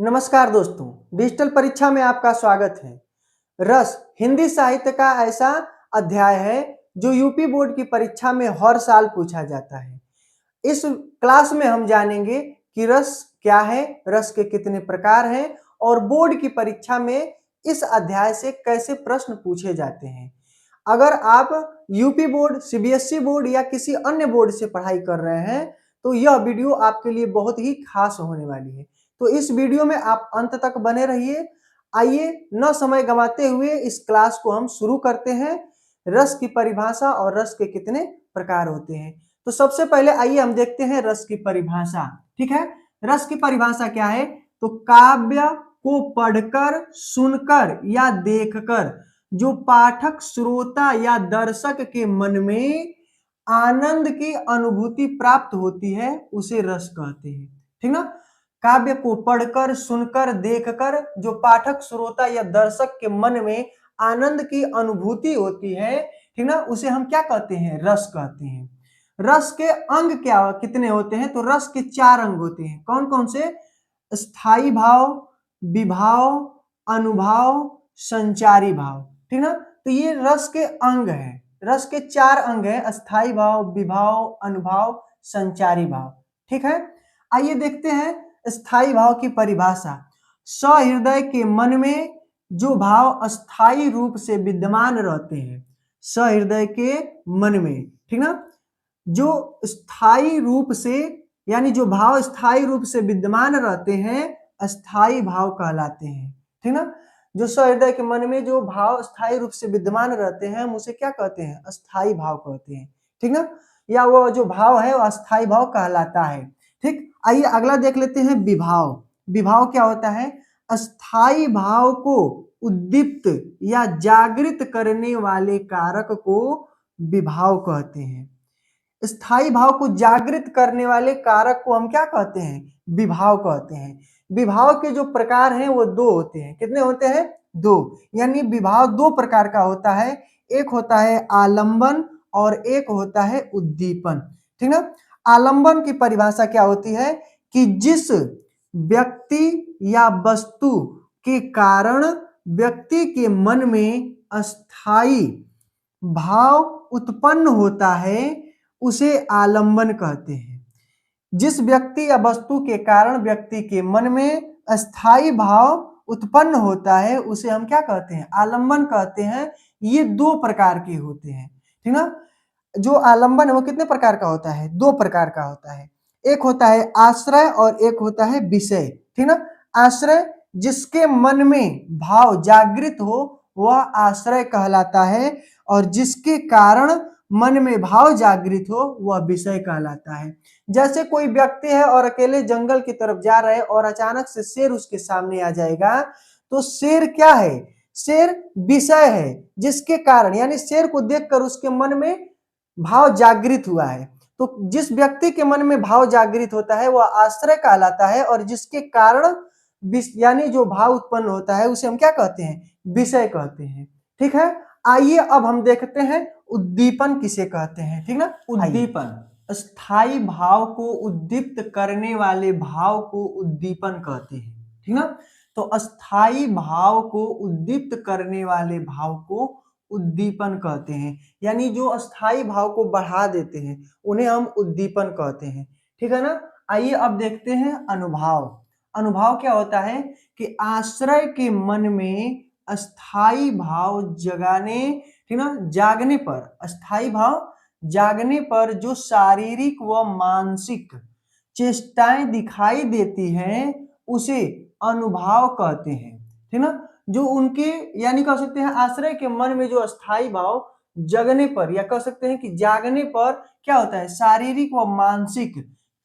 नमस्कार दोस्तों, डिजिटल परीक्षा में आपका स्वागत है। रस हिंदी साहित्य का ऐसा अध्याय है जो यूपी बोर्ड की परीक्षा में हर साल पूछा जाता है। इस क्लास में हम जानेंगे कि रस क्या है, रस के कितने प्रकार हैं और बोर्ड की परीक्षा में इस अध्याय से कैसे प्रश्न पूछे जाते हैं। अगर आप यूपी बोर्ड, सीबीएसई बोर्ड या किसी अन्य बोर्ड से पढ़ाई कर रहे हैं, तो यह वीडियो आपके लिए बहुत ही खास होने वाली है। तो इस वीडियो में आप अंत तक बने रहिए। आइए न समय गंवाते हुए इस क्लास को हम शुरू करते हैं। रस की परिभाषा और रस के कितने प्रकार होते हैं। तो सबसे पहले आइए हम देखते हैं रस की परिभाषा। ठीक है, रस की परिभाषा क्या है? तो काव्य को पढ़कर, सुनकर या देखकर जो पाठक, श्रोता या दर्शक के मन में आनंद की अनुभूति प्राप्त होती है उसे रस कहते हैं। ठीक ना? काव्य को पढ़कर, सुनकर, देखकर जो पाठक, श्रोता या दर्शक के मन में आनंद की अनुभूति होती है, ठीक ना, उसे हम क्या कहते हैं? रस कहते हैं। रस के अंग क्या कितने होते हैं? तो रस के 4 अंग होते हैं। कौन कौन से? स्थायी भाव, विभाव, अनुभाव, संचारी भाव। ठीक ना? तो ये रस के अंग हैं। रस के 4 अंग हैं: स्थायी भाव, विभाव, अनुभाव, संचारी भाव। ठीक है, आइए देखते हैं स्थायी भाव की परिभाषा। सहृदय के मन में जो भाव अस्थायी रूप से विद्यमान रहते हैं, सहृदय के मन में, ठीक ना, जो स्थायी रूप से यानी जो भाव स्थायी रूप से विद्यमान रहते हैं, अस्थायी भाव कहलाते हैं। ठीक ना, जो सहृदय के मन में जो भाव स्थायी रूप से विद्यमान रहते हैं, हम उसे क्या कहते हैं? अस्थायी भाव कहते हैं। ठीक ना, या वो जो भाव है वो अस्थायी भाव कहलाता है। ठीक, आइए अगला देख लेते हैं विभाव। विभाव क्या होता है? अस्थायी भाव को उद्दीप्त या जागृत करने वाले कारक को विभाव कहते हैं। स्थायी भाव को जागृत करने वाले कारक को हम क्या कहते हैं? विभाव कहते हैं। विभाव के जो प्रकार हैं वो 2 होते हैं। कितने होते हैं? 2। यानी विभाव 2 प्रकार का होता है। एक होता है आलंबन और एक होता है उद्दीपन। ठीक ना? आलंबन की परिभाषा क्या होती है? कि जिस व्यक्ति या वस्तु के कारण व्यक्ति के मन में अस्थायी भाव उत्पन्न होता है उसे आलंबन कहते हैं। जिस व्यक्ति या वस्तु के कारण व्यक्ति के मन में अस्थायी भाव उत्पन्न होता है उसे हम क्या कहते हैं? आलंबन कहते हैं। ये 2 प्रकार के होते हैं। ठीक ना? जो आलंबन है वो कितने प्रकार का होता है? 2 प्रकार का होता है। एक होता है आश्रय और एक होता है विषय। ठीक ना? आश्रय जिसके मन में भाव जागृत हो वह आश्रय कहलाता है और जिसके कारण मन में भाव जागृत हो वह विषय कहलाता है। जैसे कोई व्यक्ति है और अकेले जंगल की तरफ जा रहे हैं और अचानक से शेर उसके सामने आ जाएगा, तो शेर क्या है? शेर विषय है, जिसके कारण यानी शेर को देखकर उसके मन में भाव जागृत हुआ है। तो जिस व्यक्ति के मन में भाव जागृत होता है वह आश्रय कहलाता है और जिसके कारण यानी जो भाव उत्पन्न होता है उसे हम क्या कहते हैं? विषय कहते हैं। ठीक है, आइए अब हम देखते हैं उद्दीपन किसे कहते हैं। ठीक ना? उद्दीपन स्थायी भाव को उद्दीप्त करने वाले भाव को उद्दीपन कहते हैं। ठीक ना? तो अस्थायी भाव को उद्दीप्त करने वाले भाव को उद्दीपन कहते हैं। यानी जो अस्थायी भाव को बढ़ा देते हैं उन्हें हम उद्दीपन कहते हैं। ठीक है ना? आइए अब देखते हैं अनुभाव। अनुभाव क्या होता है? कि आश्रय के मन में अस्थायी भाव जगाने, ठीक ना, जागने पर, अस्थायी भाव जागने पर जो शारीरिक व मानसिक चेष्टाएं दिखाई देती हैं उसे अनुभाव कहते हैं। ठीक ना? जो उनके यानी कह सकते हैं आश्रय के मन में जो अस्थायी भाव जगने पर या कह सकते हैं कि जागने पर क्या होता है? शारीरिक व मानसिक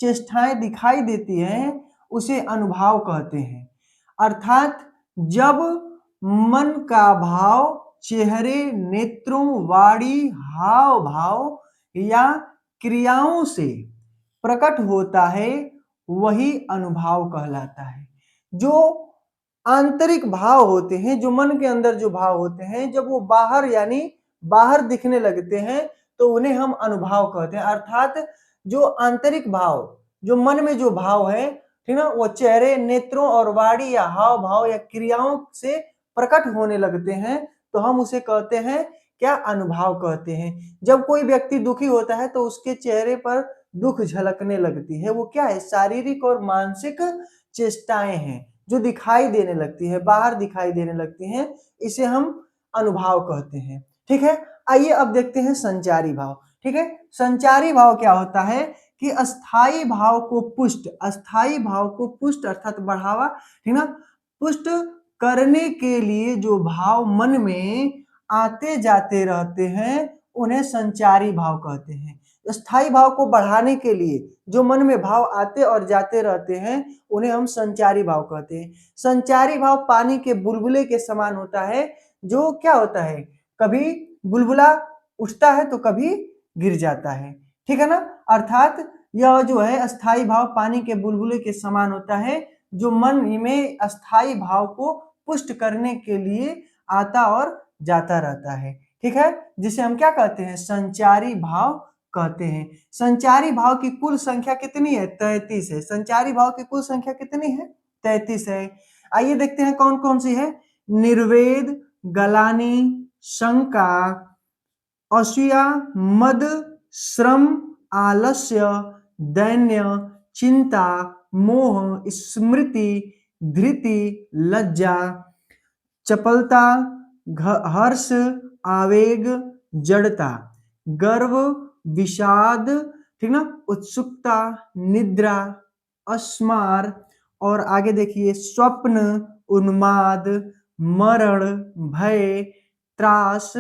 चेष्टाएं दिखाई देती हैं उसे अनुभाव कहते हैं। अर्थात जब मन का भाव चेहरे, नेत्रों, वाणी, हाव भाव या क्रियाओं से प्रकट होता है वही अनुभाव कहलाता है। जो आंतरिक भाव होते हैं, जो मन के अंदर जो भाव होते हैं, जब वो बाहर यानी बाहर दिखने लगते हैं तो उन्हें हम अनुभाव कहते हैं। अर्थात जो आंतरिक भाव, जो मन में जो भाव है ठीक ना, वो चेहरे, नेत्रों और वाणी या हाव भाव या क्रियाओं से प्रकट होने लगते हैं तो हम उसे कहते हैं क्या, अनुभाव कहते हैं। जब कोई व्यक्ति दुखी होता है तो उसके चेहरे पर दुख झलकने लगती है, वो क्या है, शारीरिक और मानसिक चेष्टाएं हैं जो दिखाई देने लगती है, बाहर दिखाई देने लगती हैं, इसे हम अनुभाव कहते हैं। ठीक है, आइए अब देखते हैं संचारी भाव। ठीक है, संचारी भाव क्या होता है कि अस्थाई भाव को पुष्ट, अस्थाई भाव को पुष्ट अर्थात बढ़ावा, ठीक ना, पुष्ट करने के लिए जो भाव मन में आते जाते रहते हैं उन्हें संचारी भाव कहते हैं। स्थायी भाव को बढ़ाने के लिए जो मन में भाव आते और जाते रहते हैं उन्हें हम संचारी भाव कहते हैं। संचारी भाव पानी के बुलबुले के समान होता है, जो क्या होता है, कभी बुलबुला उठता है तो कभी गिर जाता है। ठीक है ना, अर्थात यह जो है अस्थाई भाव पानी के बुलबुले के समान होता है, जो मन में अस्थाई भाव को पुष्ट करने के लिए आता और जाता रहता है। ठीक है, जिसे हम क्या कहते हैं, संचारी भाव कहते हैं। संचारी भाव की कुल संख्या कितनी है, 33 है। संचारी भाव की कुल संख्या कितनी है, 33 है। आइए देखते हैं कौन कौन सी है। निर्वेद, गलानी, शंका, असूया, मद, श्रम, आलस्य, दैन्य, चिंता, मोह, स्मृति, धृति, लज्जा, चपलता, हर्ष, आवेग, जड़ता, गर्व, विषाद, ठीक ना, उत्सुकता, निद्रा, अस्मार, और आगे देखिए स्वप्न, उन्माद, मरण, भय, त्रास,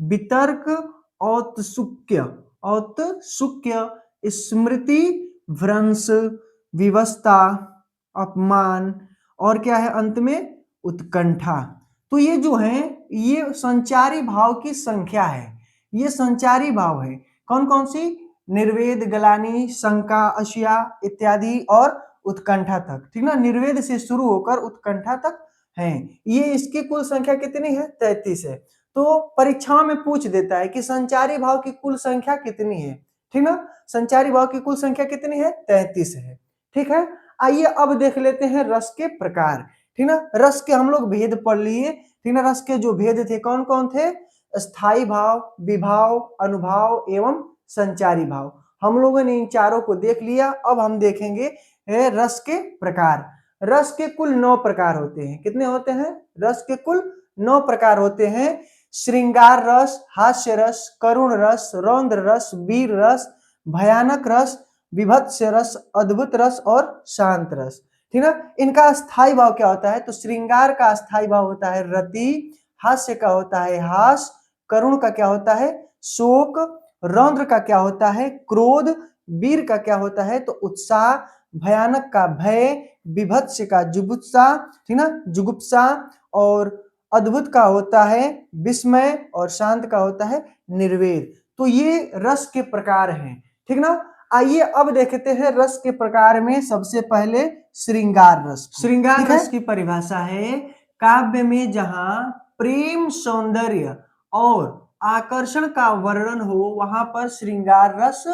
वितर्क, औत्सुक्य, औत्सुक्य, स्मृति भ्रंश, विवशता, अपमान, और क्या है अंत में, उत्कंठा। तो ये जो है ये संचारी भाव की संख्या है, ये संचारी भाव है। कौन कौन सी, निर्वेद, गलानी, शंका, असूया इत्यादि और उत्कंठा तक। ठीक ना, निर्वेद से शुरू होकर उत्कंठा तक है। ये इसकी कुल संख्या कितनी है, 33 है। तो परीक्षाओं में पूछ देता है कि संचारी भाव की कुल संख्या कितनी है। ठीक ना, संचारी भाव की कुल संख्या कितनी है, 33 है। ठीक है, आइए अब देख लेते हैं रस के प्रकार। ठीक ना, रस के हम लोग भेद पढ़ लिए। ठीक ना, रस के जो भेद थे कौन कौन थे, स्थायी भाव, विभाव, अनुभाव एवं संचारी भाव। हम लोगों ने इन चारों को देख लिया। अब हम देखेंगे रस के प्रकार। रस के कुल 9 प्रकार होते हैं। कितने होते हैं, रस के कुल 9 प्रकार होते हैं। श्रृंगार रस, हास्य रस, करुण रस, रौद्र रस, वीर रस, भयानक रस, विभत्स रस, अद्भुत रस और शांत रस। ठीक ना, इनका स्थायी भाव क्या होता है, तो श्रृंगार का स्थायी भाव होता है रति, हास्य का होता है हास, करुण का क्या होता है शोक, रौद्र का क्या होता है क्रोध, वीर का क्या होता है तो उत्साह, भयानक का भय, विभत्स का जुगुप्सा, ठीक ना, जुगुप्सा, और अद्भुत का होता है विस्मय, और शांत का होता है निर्वेद। तो ये रस के प्रकार हैं। ठीक ना, आइए अब देखते हैं रस के प्रकार में सबसे पहले श्रृंगार रस। श्रृंगार रस की परिभाषा है, काव्य में जहां प्रेम, सौंदर्य और आकर्षण का वर्णन हो वहां पर श्रृंगार रस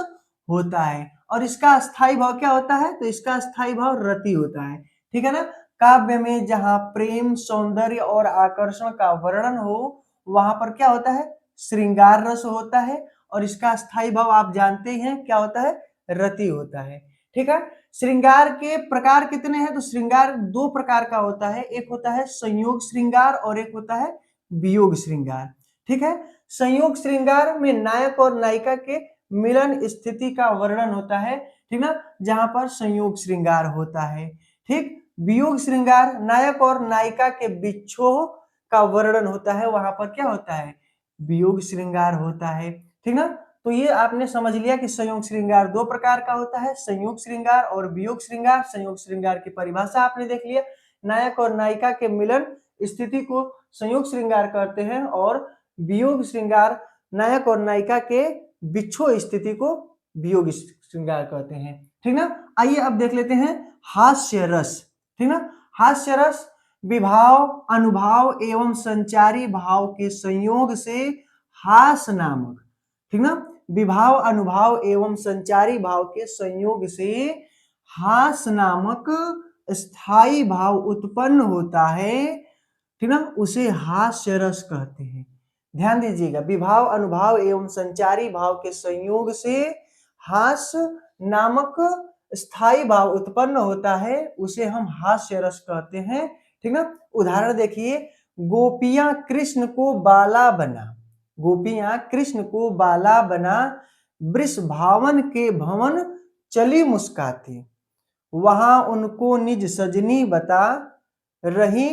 होता है। और इसका स्थायी भाव क्या होता है, तो इसका स्थायी भाव रति होता है। ठीक है ना, काव्य में जहां प्रेम, सौंदर्य और आकर्षण का वर्णन हो वहां पर क्या होता है, श्रृंगार रस होता है। और इसका स्थायी भाव आप जानते ही हैं क्या होता है, रति होता है। ठीक है, श्रृंगार के प्रकार कितने हैं, तो श्रृंगार 2 प्रकार का होता है। एक होता है संयोग श्रृंगार और एक होता है वियोग श्रृंगार। ठीक है, संयोग श्रृंगार में नायक और नायिका के मिलन स्थिति का वर्णन होता है। ठीक ना, जहां पर संयोग श्रृंगार होता है। ठीक, वियोग श्रृंगार नायक और नायिका के विच्छोह का वर्णन होता है, वहां पर क्या होता है, वियोग श्रृंगार होता है। ठीक ना, तो ये आपने समझ लिया कि संयोग श्रृंगार 2 प्रकार का होता है, संयोग श्रृंगार और वियोग श्रृंगार। संयोग श्रृंगार की परिभाषा आपने देख लिया, नायक और नायिका के मिलन स्थिति को संयोग श्रृंगार करते हैं, और वियोग श्रृंगार नायक और नायिका के विच्छोह स्थिति को वियोग श्रृंगार कहते हैं। ठीक ना, आइए अब देख लेते हैं हास्य रस। ठीक ना, हास्य रस विभाव, अनुभाव एवं संचारी भाव के संयोग से हास नामक, ठीक ना, विभाव, अनुभाव एवं संचारी भाव के संयोग से हास नामक स्थायी भाव उत्पन्न होता है, ठीक ना, उसे हास्य रस कहते हैं। ध्यान दीजिएगा, विभाव अनुभाव एवं संचारी भाव के संयोग से हास्य नामक स्थायी भाव उत्पन्न होता है, उसे हम हास्य रस कहते हैं, ठीक ना। उदाहरण देखिए, गोपियां कृष्ण को बाला बना, गोपियां कृष्ण को बाला बना, वृषभावन के भवन चली मुस्काती, वहां उनको निज सजनी बता रही,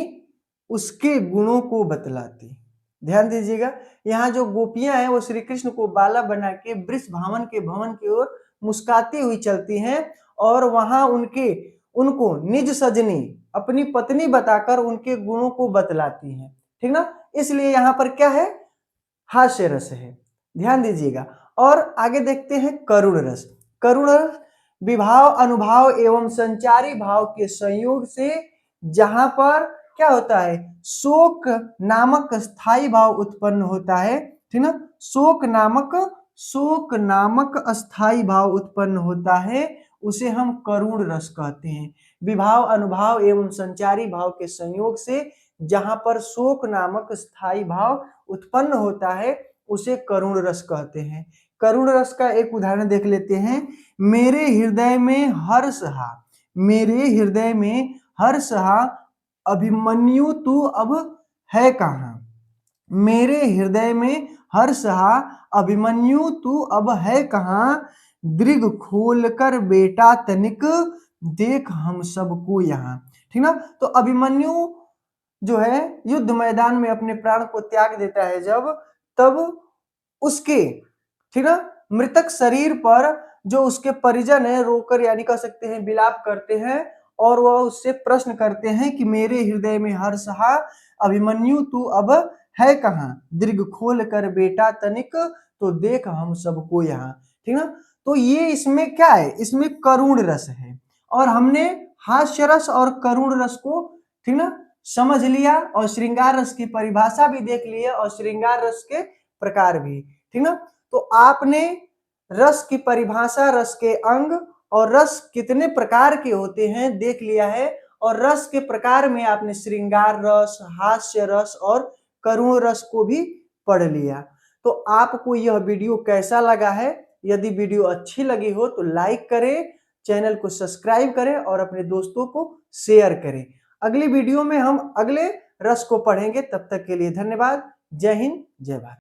उसके गुणों को बतलाती। ध्यान दीजिएगा, यहाँ जो गोपियां हैं वो श्री कृष्ण को बाला बना के वृषभावन के भवन की ओर मुस्काती हुई चलती हैं और वहां उनको निज सजनी, अपनी पत्नी बताकर उनके गुणों को बतलाती हैं, ठीक ना। इसलिए यहाँ पर क्या है, हास्य रस है। ध्यान दीजिएगा, और आगे देखते हैं करुण रस। करुण रस विभाव अनुभाव एवं संचारी भाव के संयोग से जहां पर क्या होता है, शोक नामक स्थायी भाव उत्पन्न होता है, ठीक ना। शोक नामक स्थायी भाव उत्पन्न होता है, उसे हम करुण रस कहते हैं। विभाव अनुभाव एवं संचारी भाव के संयोग से जहां पर शोक नामक स्थायी भाव उत्पन्न होता है, उसे करुण रस कहते हैं। करुण रस का एक उदाहरण देख लेते हैं। मेरे हृदय में हर्ष हा, मेरे हृदय में हर्ष हा, अभिमन्यु तू अब है कहाँ। मेरे हृदय में हर्ष हा, अभिमन्यु तू अब है कहाँ, दृग खोल कर बेटा तनिक, देख हम सबको यहाँ, ठीक ना। तो अभिमन्यु जो है युद्ध मैदान में अपने प्राण को त्याग देता है जब, तब उसके, ठीक ना, मृतक शरीर पर जो उसके परिजन है रोकर यानी कह सकते हैं विलाप करते हैं, और वह उससे प्रश्न करते हैं कि मेरे हृदय में हर्ष हा, अभिमन्यु तू अब है कहाँ, दीर्घ खोल कर बेटा तनिक, तो देख हम सबको यहाँ, ठीक ना। तो ये इसमें क्या है, इसमें करुण रस है, और हमने हास्य रस और करुण रस को, ठीक ना, समझ लिया, और श्रृंगार रस की परिभाषा भी देख ली है, और श्रृंगार रस के प्रकार भी, ठीक ना। तो आपने रस की परिभाषा, रस के अंग और रस कितने प्रकार के होते हैं देख लिया है, और रस के प्रकार में आपने श्रृंगार रस, हास्य रस और करुण रस को भी पढ़ लिया। तो आपको यह वीडियो कैसा लगा है? यदि वीडियो अच्छी लगी हो तो लाइक करें, चैनल को सब्सक्राइब करें और अपने दोस्तों को शेयर करें। अगली वीडियो में हम अगले रस को पढ़ेंगे। तब तक के लिए धन्यवाद। जय हिंद, जय भारत।